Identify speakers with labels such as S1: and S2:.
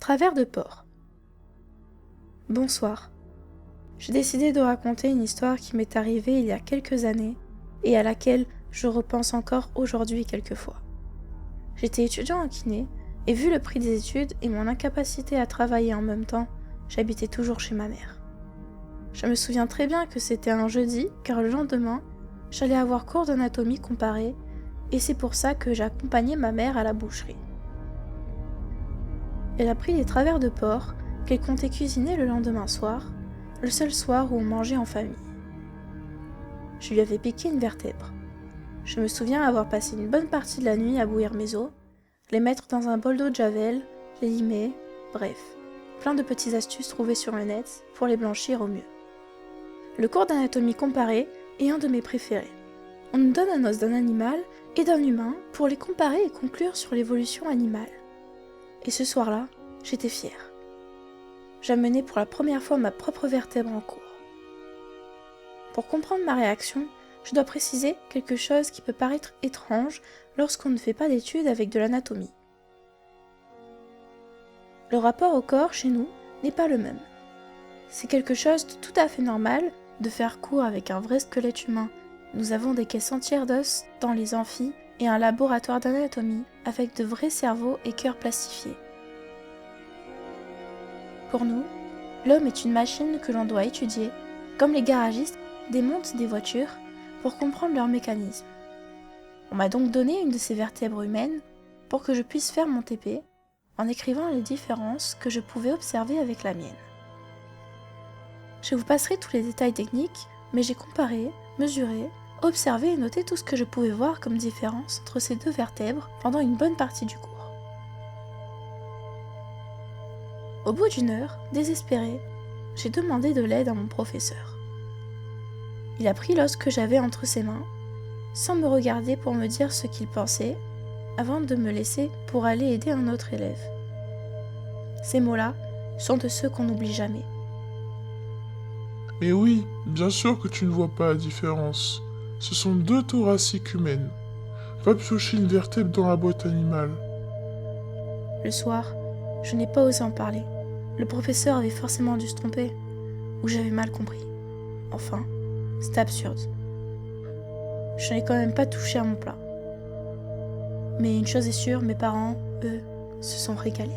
S1: Travers de porc. Bonsoir. J'ai décidé de raconter une histoire qui m'est arrivée il y a quelques années et à laquelle je repense encore aujourd'hui quelquefois. J'étais étudiant en kiné et vu le prix des études et mon incapacité à travailler en même temps, j'habitais toujours chez ma mère. Je me souviens très bien que c'était un jeudi car le lendemain, j'allais avoir cours d'anatomie comparée et c'est pour ça que j'accompagnais ma mère à la boucherie. Elle a pris les travers de porc qu'elle comptait cuisiner le lendemain soir, le seul soir où on mangeait en famille. Je lui avais piqué une vertèbre. Je me souviens avoir passé une bonne partie de la nuit à bouillir mes os, les mettre dans un bol d'eau de javel, les limer, bref, plein de petites astuces trouvées sur le net pour les blanchir au mieux. Le cours d'anatomie comparée est un de mes préférés. On nous donne un os d'un animal et d'un humain pour les comparer et conclure sur l'évolution animale. Et ce soir-là, j'étais fière. J'amenais pour la première fois ma propre vertèbre en cours. Pour comprendre ma réaction, je dois préciser quelque chose qui peut paraître étrange lorsqu'on ne fait pas d'études avec de l'anatomie. Le rapport au corps chez nous n'est pas le même. C'est quelque chose de tout à fait normal de faire cours avec un vrai squelette humain. Nous avons des caisses entières d'os dans les amphis et un laboratoire d'anatomie avec de vrais cerveaux et cœurs plastifiés. Pour nous, l'homme est une machine que l'on doit étudier, comme les garagistes démontent des voitures pour comprendre leur mécanisme. On m'a donc donné une de ces vertèbres humaines pour que je puisse faire mon TP en écrivant les différences que je pouvais observer avec la mienne. Je vous passerai tous les détails techniques, mais j'ai comparé, mesuré, observé et noté tout ce que je pouvais voir comme différence entre ces deux vertèbres pendant une bonne partie du cours. Au bout d'une heure, désespérée, j'ai demandé de l'aide à mon professeur. Il a pris l'os que j'avais entre ses mains, sans me regarder pour me dire ce qu'il pensait, avant de me laisser pour aller aider un autre élève. Ces mots-là sont de ceux qu'on n'oublie jamais.
S2: Mais oui, bien sûr que tu ne vois pas la différence. Ce sont deux thoraciques humaines. Va piocher une vertèbre dans la boîte animale.
S1: Le soir, je n'ai pas osé en parler. Le professeur avait forcément dû se tromper, ou j'avais mal compris. Enfin, c'était absurde. Je n'ai quand même pas touché à mon plat. Mais une chose est sûre, mes parents, eux, se sont régalés.